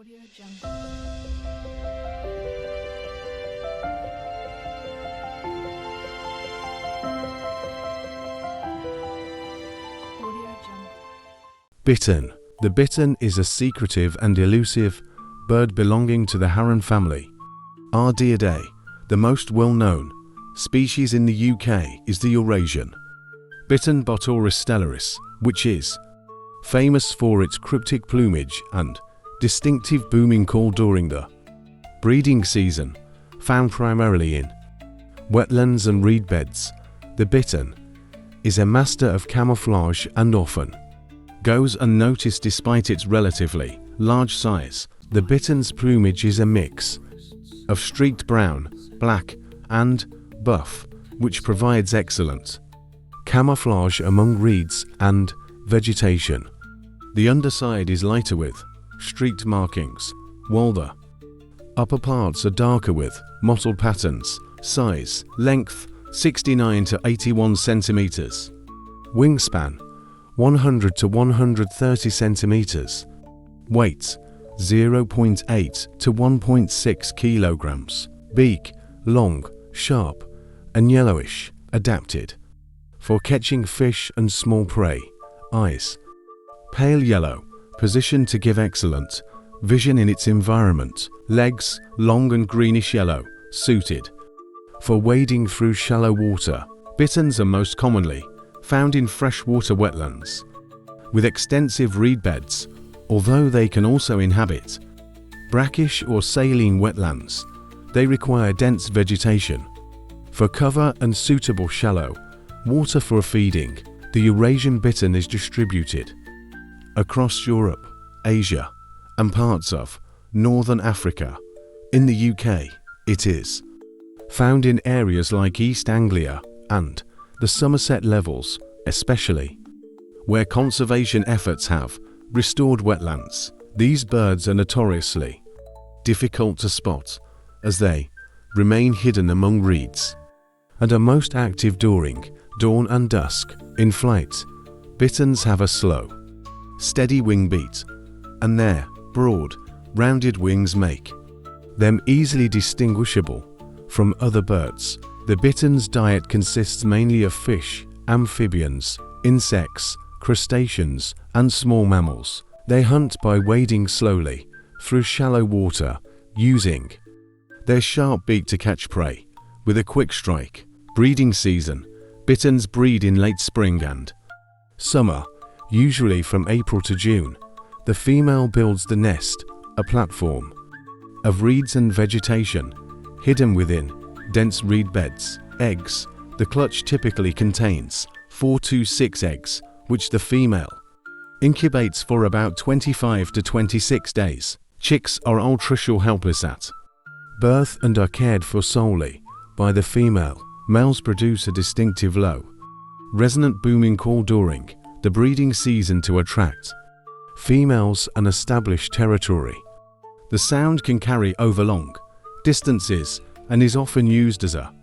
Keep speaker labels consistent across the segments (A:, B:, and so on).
A: Audio Jungle. Audio Jungle.
B: Bittern. The bittern is a secretive and elusive bird belonging to the heron family. Ardeidae. The most well-known species in the UK is the Eurasian bittern Botaurus stellaris, which is famous for its cryptic plumage and distinctive booming call during the breeding season. Found primarily in wetlands and reed beds, the bittern is a master of camouflage and often goes unnoticed despite its relatively large size. The bittern's plumage is a mix of streaked brown, black, and buff, which provides excellent camouflage among reeds and vegetation. The underside is lighter with streaked markings, while the upper parts are darker with mottled patterns. Size, length 69 to 81 centimeters. Wingspan 100 to 130 centimeters. Weight 0.8 to 1.6 kilograms. Beak long, sharp, and yellowish, adapted for catching fish and small prey. Eyes pale yellow, positioned to give excellent vision in its environment. Legs long and greenish yellow, suited for wading through shallow water. Bitterns are most commonly found in freshwater wetlands with extensive reed beds, although they can also inhabit brackish or saline wetlands. They require dense vegetation for cover and suitable shallow water for feeding. The Eurasian bittern is distributed across Europe, Asia, and parts of northern Africa. In the UK, it is found in areas like East Anglia and the Somerset Levels, especially where conservation efforts have restored wetlands. These birds are notoriously difficult to spot as they remain hidden among reeds and are most active during dawn and dusk. In flight, bitterns have a slow, steady wing beat, and their broad, rounded wings make them easily distinguishable from other birds. The bittern's diet consists mainly of fish, amphibians, insects, crustaceans, and small mammals. They hunt by wading slowly through shallow water, using their sharp beak to catch prey with a quick strike. Breeding season. Bitterns breed in late spring and summer, usually from April to June. The female builds the nest, a platform of reeds and vegetation, hidden within dense reed beds. Eggs. The clutch typically contains 4 to 6 eggs, which the female incubates for about 25 to 26 days. Chicks are ultra helpless at birth and are cared for solely by the female. Males produce a distinctive low, resonant booming call during the breeding season to attract females and establish territory. The sound can carry over long distances and is often used as a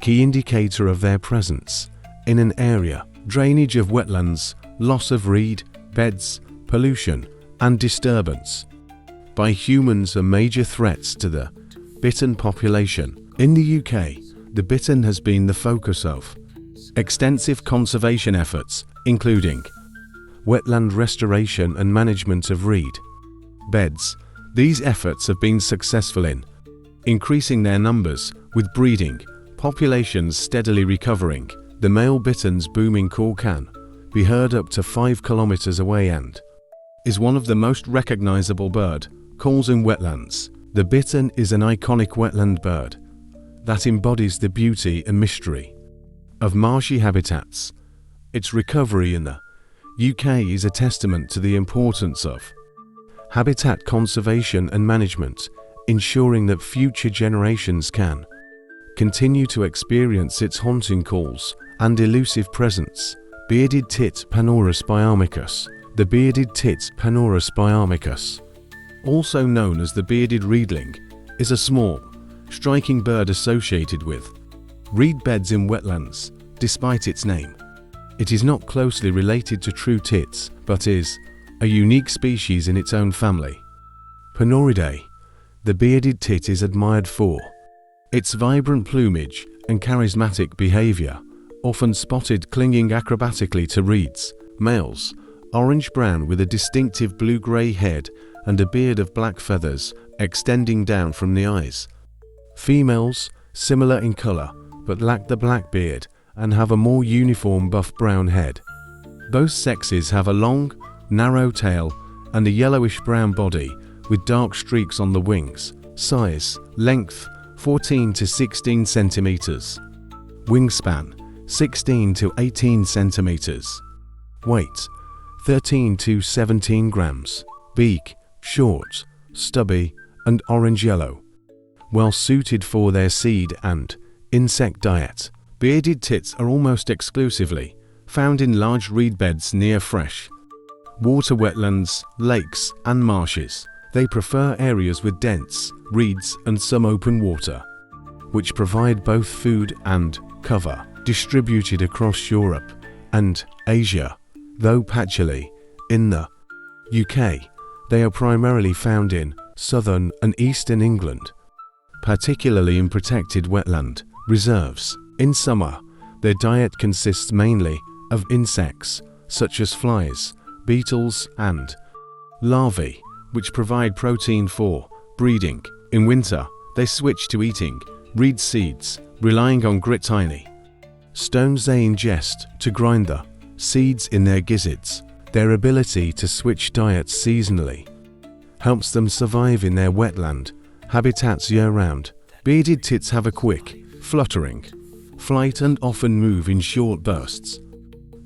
B: key indicator of their presence in an area. Drainage of wetlands, loss of reed beds, pollution, and disturbance by humans are major threats to the bittern population. In the UK, the bittern has been the focus of extensive conservation efforts, including wetland restoration and management of reed beds. These efforts have been successful in increasing their numbers, with breeding populations steadily recovering. The male bittern's booming call can be heard up to 5 kilometers away and is one of the most recognizable bird calls in wetlands. The bittern is an iconic wetland bird that embodies the beauty and mystery of marshy habitats. Its recovery in the UK is a testament to the importance of habitat conservation and management, ensuring that future generations can continue to experience its haunting calls and elusive presence. Bearded tit Panorus biarmicus. The bearded tit Panorus biarmicus, also known as the bearded reedling, is a small, striking bird associated with reed beds in wetlands. Despite its name, it is not closely related to true tits, but is a unique species in its own family. Panoridae. The bearded tit is admired for its vibrant plumage and charismatic behavior, often spotted clinging acrobatically to reeds. Males, orange-brown with a distinctive blue-gray head and a beard of black feathers extending down from the eyes. Females, similar in color, but lack the black beard and have a more uniform buff-brown head. Both sexes have a long, narrow tail and a yellowish-brown body with dark streaks on the wings. Size, length, 14 to 16 centimeters. Wingspan, 16 to 18 centimeters. Weight, 13 to 17 grams. Beak, short, stubby, and orange-yellow. Well suited for their seed and insect diet. Bearded tits are almost exclusively found in large reed beds near fresh water wetlands, lakes, and marshes. They prefer areas with dense reeds and some open water, which provide both food and cover. Distributed across Europe and Asia, though patchily in the UK, they are primarily found in southern and eastern England, particularly in protected wetland reserves. In summer, their diet consists mainly of insects such as flies, beetles, and larvae, which provide protein for breeding. In winter, they switch to eating reed seeds, relying on tiny stones they ingest to grind the seeds in their gizzards. Their ability to switch diets seasonally helps them survive in their wetland habitats year-round. Bearded tits have a quick, fluttering flight and often move in short bursts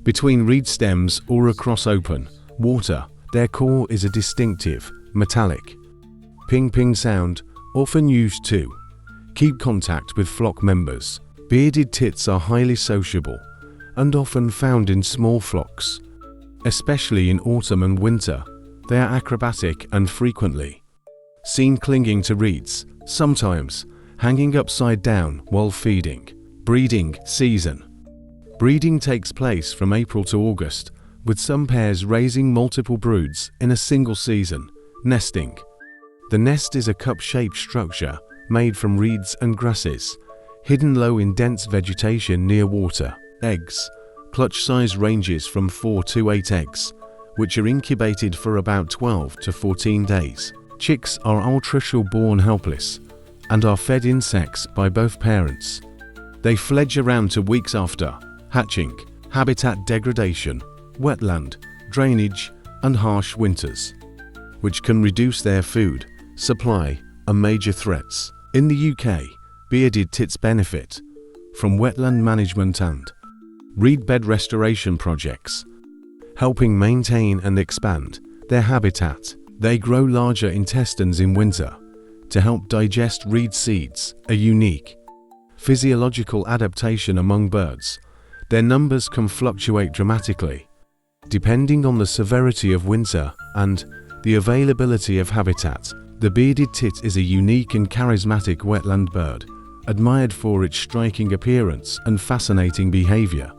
B: between reed stems or across open water. Their call is a distinctive, metallic ping-ping sound, often used to keep contact with flock members. Bearded tits are highly sociable and often found in small flocks, especially in autumn and winter. They are acrobatic and frequently seen clinging to reeds, sometimes hanging upside down while feeding. Breeding season. Breeding takes place from April to August, with some pairs raising multiple broods in a single season. Nesting. The nest is a cup-shaped structure made from reeds and grasses, hidden low in dense vegetation near water. Eggs. Clutch size ranges from 4 to 8 eggs, which are incubated for about 12 to 14 days. Chicks are altricial born helpless and are fed insects by both parents. They fledge around 2 weeks after hatching. Habitat degradation, wetland, drainage, and harsh winters, which can reduce their food supply, are major threats. In the UK, bearded tits benefit from wetland management and reed bed restoration projects, helping maintain and expand their habitat. They grow larger intestines in winter to help digest reed seeds, a unique physiological adaptation among birds. Their numbers can fluctuate dramatically, depending on the severity of winter and the availability of habitat. The bearded tit is a unique and charismatic wetland bird, admired for its striking appearance and fascinating behavior.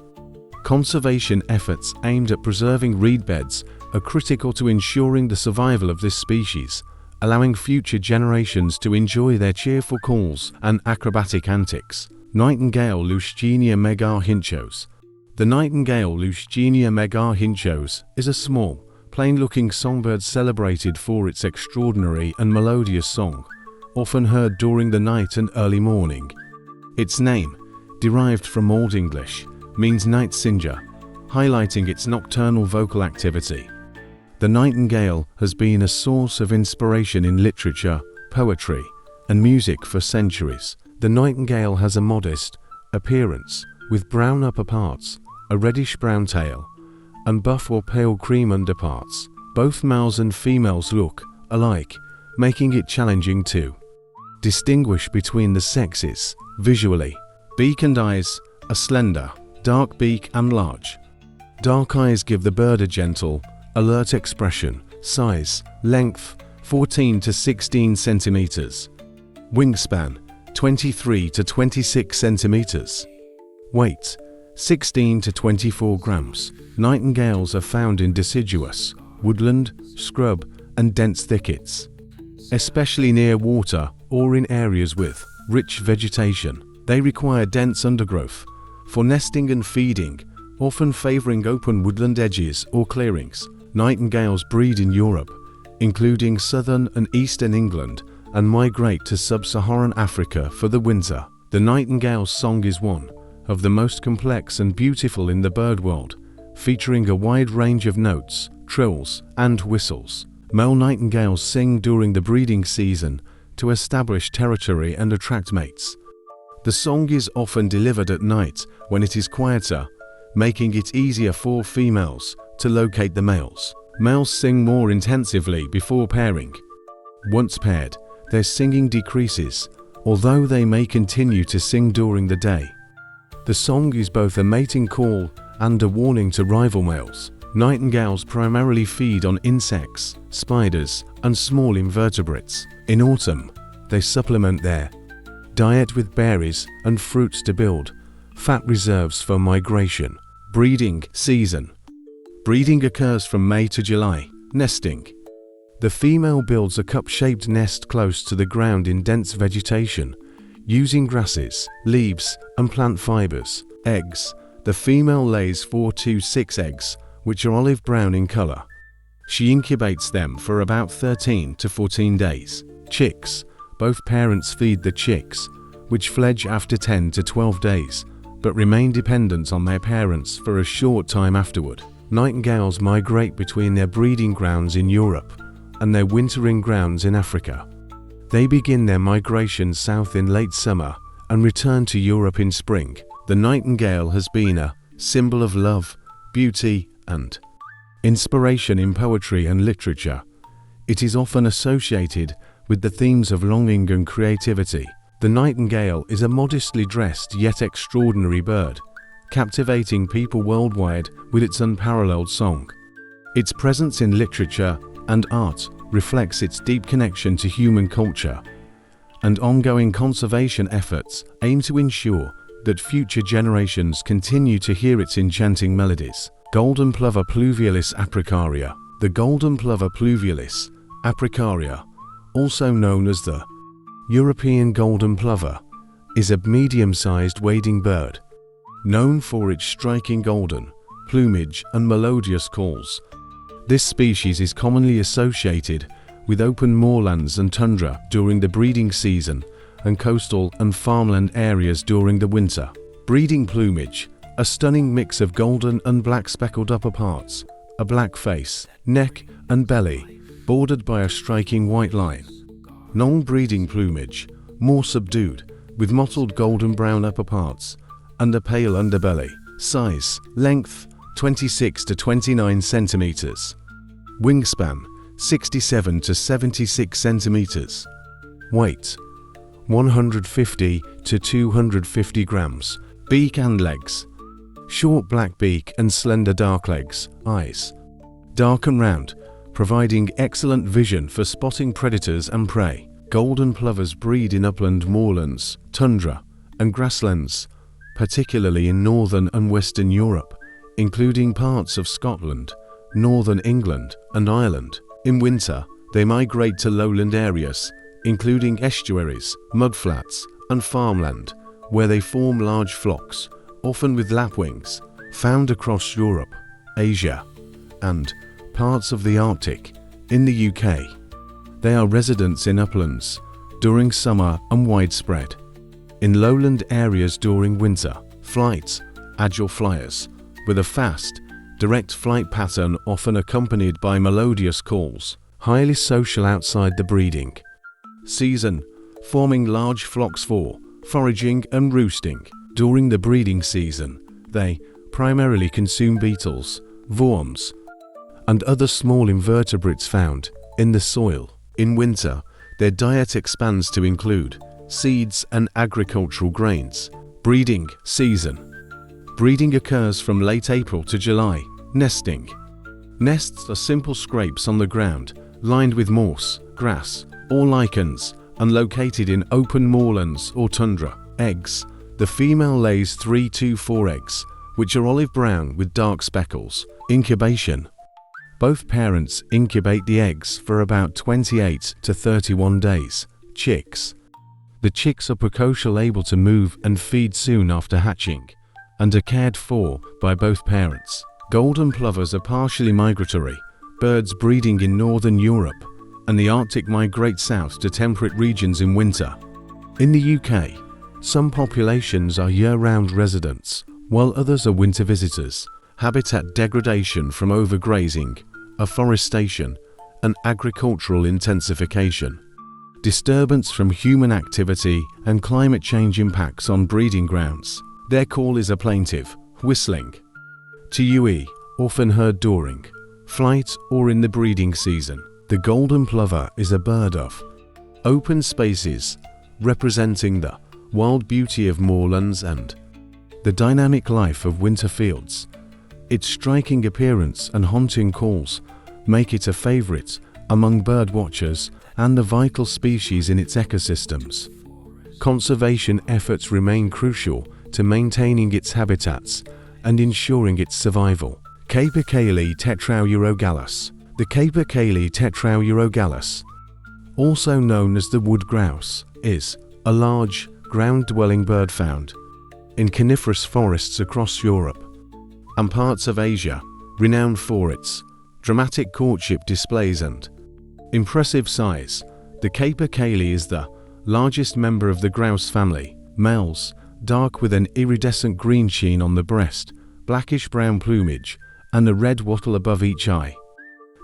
B: Conservation efforts aimed at preserving reed beds are critical to ensuring the survival of this species, allowing future generations to enjoy their cheerful calls and acrobatic antics. Nightingale Luscinia megarhinchos. The nightingale Luscinia megarhinchos is a small, plain-looking songbird celebrated for its extraordinary and melodious song, often heard during the night and early morning. Its name, derived from Old English, means night singer, highlighting its nocturnal vocal activity. The nightingale has been a source of inspiration in literature, poetry, and music for centuries. The nightingale has a modest appearance, with brown upper parts, a reddish-brown tail, and buff or pale cream underparts. Both males and females look alike, making it challenging to distinguish between the sexes. Visually, beak and eyes are slender, dark beak and large. Dark eyes give the bird a gentle, alert expression. Size, length, 14 to 16 centimeters. Wingspan, 23 to 26 centimeters. Weight, 16 to 24 grams. Nightingales are found in deciduous, woodland, scrub, and dense thickets. especially near water or in areas with rich vegetation. They require dense undergrowth for nesting and feeding, often favoring open woodland edges or clearings. Nightingales breed in Europe, including southern and eastern England, and migrate to sub-Saharan Africa for the winter. The nightingale's song is one of the most complex and beautiful in the bird world, featuring a wide range of notes, trills, and whistles. Male nightingales sing during the breeding season to establish territory and attract mates. The song is often delivered at night when it is quieter, making it easier for females to locate the males. Males sing more intensively before pairing. Once paired, their singing decreases, although they may continue to sing during the day. The song is both a mating call and a warning to rival males. Nightingales primarily feed on insects, spiders, and small invertebrates. In autumn, they supplement their diet with berries and fruits to build fat reserves for migration. Breeding season. Breeding occurs from May to July. Nesting. The female builds a cup-shaped nest close to the ground in dense vegetation, using grasses, leaves, and plant fibers. Eggs. The female lays 4 to 6 eggs, which are olive brown in color. She incubates them for about 13 to 14 days. Chicks. Both parents feed the chicks, which fledge after 10 to 12 days, but remain dependent on their parents for a short time afterward. Nightingales migrate between their breeding grounds in Europe and their wintering grounds in Africa. They begin their migration south in late summer and return to Europe in spring. The nightingale has been a symbol of love, beauty, and inspiration in poetry and literature. It is often associated with the themes of longing and creativity. The nightingale is a modestly dressed yet extraordinary bird, captivating people worldwide with its unparalleled song. Its presence in literature and art reflects its deep connection to human culture, and ongoing conservation efforts aim to ensure that future generations continue to hear its enchanting melodies. Golden plover pluvialis apricaria. The golden plover pluvialis apricaria, also known as the European golden plover, is a medium-sized wading bird, known for its striking golden plumage and melodious calls. This species is commonly associated with open moorlands and tundra during the breeding season and coastal and farmland areas during the winter. Breeding plumage: a stunning mix of golden and black speckled upperparts, a black face, neck, and belly, bordered by a striking white line. Non-breeding plumage: more subdued, with mottled golden brown upperparts and a pale underbelly. Size: length 26 to 29 centimeters. Wingspan: 67 to 76 centimeters. Weight: 150 to 250 grams. Beak and legs: short black beak and slender dark legs. Eyes: dark and round, providing excellent vision for spotting predators and prey. Golden plovers breed in upland moorlands, tundra, and grasslands, particularly in northern and western Europe, including parts of Scotland, northern England, and Ireland. In winter, they migrate to lowland areas, including estuaries, mudflats, and farmland, where they form large flocks, often with lapwings, found across Europe, Asia, and parts of the Arctic. In the UK, they are residents in uplands during summer and widespread in lowland areas during winter. Flight: agile flyers, with a fast, direct flight pattern often accompanied by melodious calls. Highly social outside the breeding season, forming large flocks for foraging and roosting. During the breeding season, they primarily consume beetles, worms, and other small invertebrates found in the soil. In winter, their diet expands to include seeds and agricultural grains. Breeding season. Breeding occurs from late April to July. Nesting. Nests are simple scrapes on the ground, lined with moss, grass, or lichens, and located in open moorlands or tundra. Eggs. The female lays 3 to 4 eggs, which are olive brown with dark speckles. Incubation. Both parents incubate the eggs for about 28 to 31 days. Chicks. The chicks are precocial, able to move and feed soon after hatching, and are cared for by both parents. Golden plovers are partially migratory, birds breeding in northern Europe, and the Arctic migrate south to temperate regions in winter. In the UK, some populations are year-round residents, while others are winter visitors. Habitat degradation from overgrazing, afforestation, and agricultural intensification. Disturbance from human activity and climate change impacts on breeding grounds. Their call is a plaintive, whistling. TUE, often heard during flight or in the breeding season. The golden plover is a bird of open spaces, representing the wild beauty of moorlands and the dynamic life of winter fields. Its striking appearance and haunting calls make it a favorite among bird watchers and the vital species in its ecosystems. Conservation efforts remain crucial to maintaining its habitats and ensuring its survival. Capercaillie tetraurogalus. The Capercaillie tetraurogalus, also known as the wood grouse, is a large, ground-dwelling bird found in coniferous forests across Europe and parts of Asia, renowned for its dramatic courtship displays and impressive size. The Capercaillie is the largest member of the grouse family. Males, dark with an iridescent green sheen on the breast, blackish-brown plumage, and a red wattle above each eye.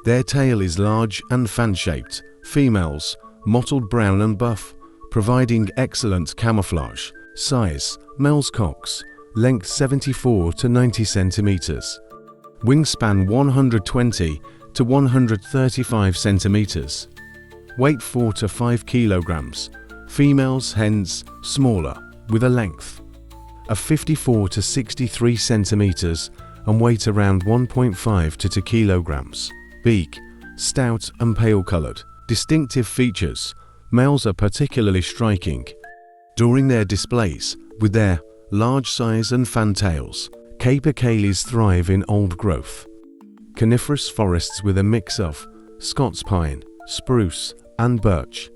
B: Their tail is large and fan-shaped. Females, mottled brown and buff, providing excellent camouflage. Size: male's cox, length 74 to 90 centimeters. Wingspan 120 to 135 centimeters. Weight 4 to 5 kilograms. Females, hens, smaller, with a length of 54 to 63 centimeters and weight around 1.5 to 2 kilograms. Beak: stout and pale-colored. Distinctive features: males are particularly striking during their displays, with their large size and fantails. Capercaillies thrive in old growth coniferous forests with a mix of Scots pine, spruce, and birch.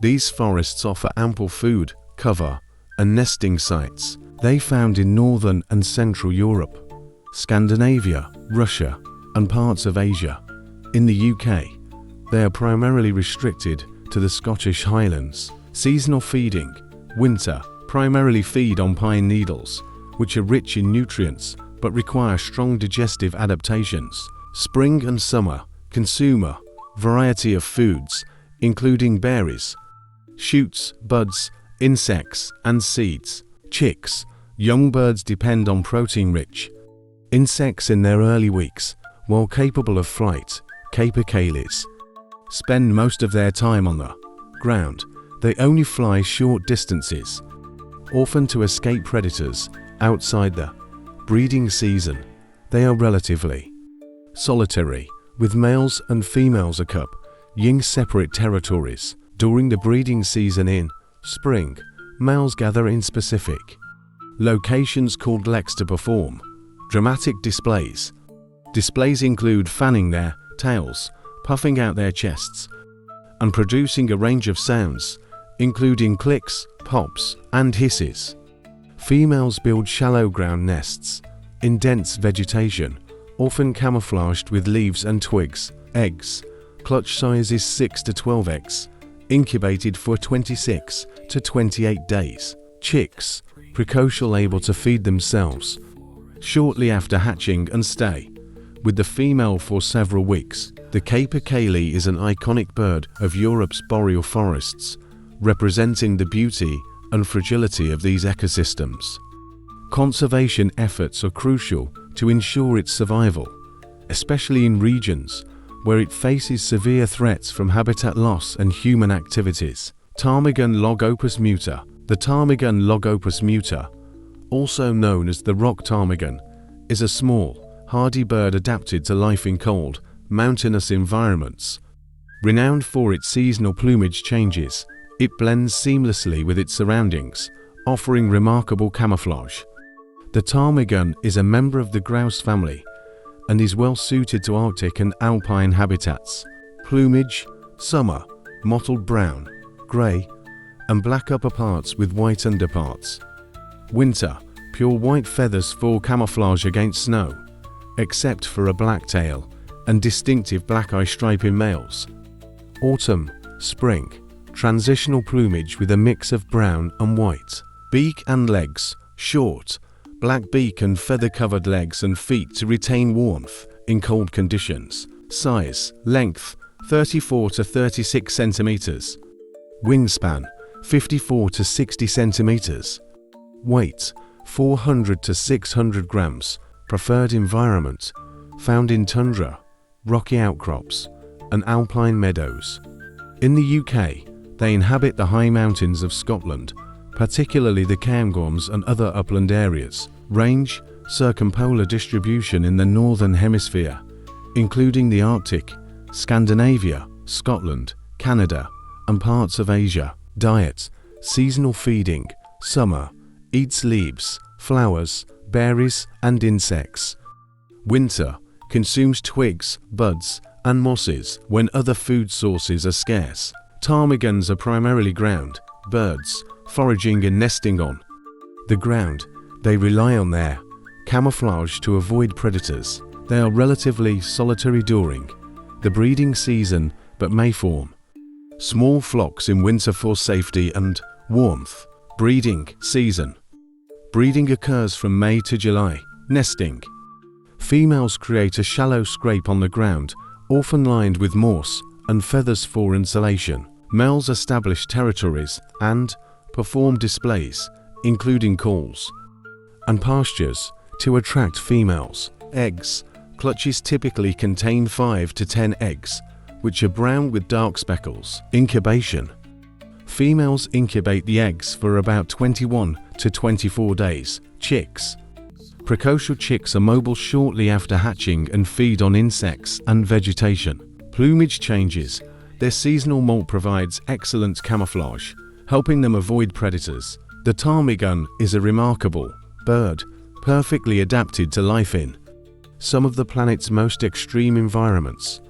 B: These forests offer ample food, cover, and nesting sites. They found in northern and central Europe, Scandinavia, Russia, and parts of Asia. In the UK, they are primarily restricted to the Scottish Highlands. Seasonal feeding: winter, primarily feed on pine needles, which are rich in nutrients but require strong digestive adaptations. Spring and summer, consume a variety of foods, including berries, shoots, buds, insects, and seeds. Chicks: young birds depend on protein-rich insects in their early weeks. While capable of flight, capercaillies spend most of their time on the ground. They only fly short distances, often to escape predators. Outside the breeding season, they are relatively solitary, with males and females a cub-ying separate territories. During the breeding season in spring, males gather in specific locations called leks to perform dramatic displays. Displays include fanning their tails, puffing out their chests, and producing a range of sounds, including clicks, pops, and hisses. Females build shallow ground nests in dense vegetation, often camouflaged with leaves and twigs. Eggs: clutch size is 6 to 12 eggs, incubated for 26 to 28 days. Chicks: precocial, able to feed themselves shortly after hatching and stay with the female for several weeks. The capercaillie is an iconic bird of Europe's boreal forests, representing the beauty and fragility of these ecosystems. Conservation efforts are crucial to ensure its survival, especially in regions where it faces severe threats from habitat loss and human activities. Ptarmigan logopus muta. The ptarmigan logopus muta, also known as the rock ptarmigan, is a small, hardy bird adapted to life in cold, mountainous environments. Renowned for its seasonal plumage changes, it blends seamlessly with its surroundings, offering remarkable camouflage. The ptarmigan is a member of the grouse family and is well suited to Arctic and alpine habitats. Plumage: summer, mottled brown, grey, and black upperparts with white underparts. Winter: pure white feathers for camouflage against snow, except for a black tail and distinctive black eye stripe in males. Autumn, spring: transitional plumage with a mix of brown and white. Beak and legs: short, black beak and feather-covered legs and feet to retain warmth in cold conditions. Size: length 34 to 36 centimeters. Wingspan: 54 to 60 centimeters. Weight: 400 to 600 grams. Preferred environment: found in tundra, rocky outcrops, and alpine meadows. In the UK, they inhabit the high mountains of Scotland, particularly the Cairngorms and other upland areas. Range: circumpolar distribution in the northern hemisphere, including the Arctic, Scandinavia, Scotland, Canada, and parts of Asia. Diet: seasonal feeding, summer, eats leaves, flowers, berries, and insects. Winter: consumes twigs, buds, and mosses when other food sources are scarce. Ptarmigans are primarily ground birds, foraging and nesting on the ground. They rely on their camouflage to avoid predators. They are relatively solitary during the breeding season but may form small flocks in winter for safety and warmth. Breeding season: breeding occurs from May to July. Nesting: females create a shallow scrape on the ground, often lined with moss and feathers for insulation. Males establish territories and perform displays, including calls and pastures, to attract females. Eggs: clutches typically contain 5 to 10 eggs, which are brown with dark speckles. Incubation: females incubate the eggs for about 21 to 24 days. Chicks: precocial chicks are mobile shortly after hatching and feed on insects and vegetation. Plumage changes: their seasonal molt provides excellent camouflage, helping them avoid predators. The ptarmigan is a remarkable bird, perfectly adapted to life in some of the planet's most extreme environments.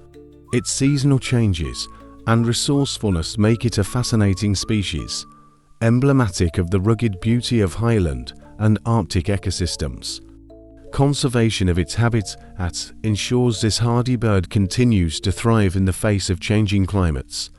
B: Its seasonal changes and resourcefulness make it a fascinating species, emblematic of the rugged beauty of highland and Arctic ecosystems. Conservation of its habitat ensures this hardy bird continues to thrive in the face of changing climates.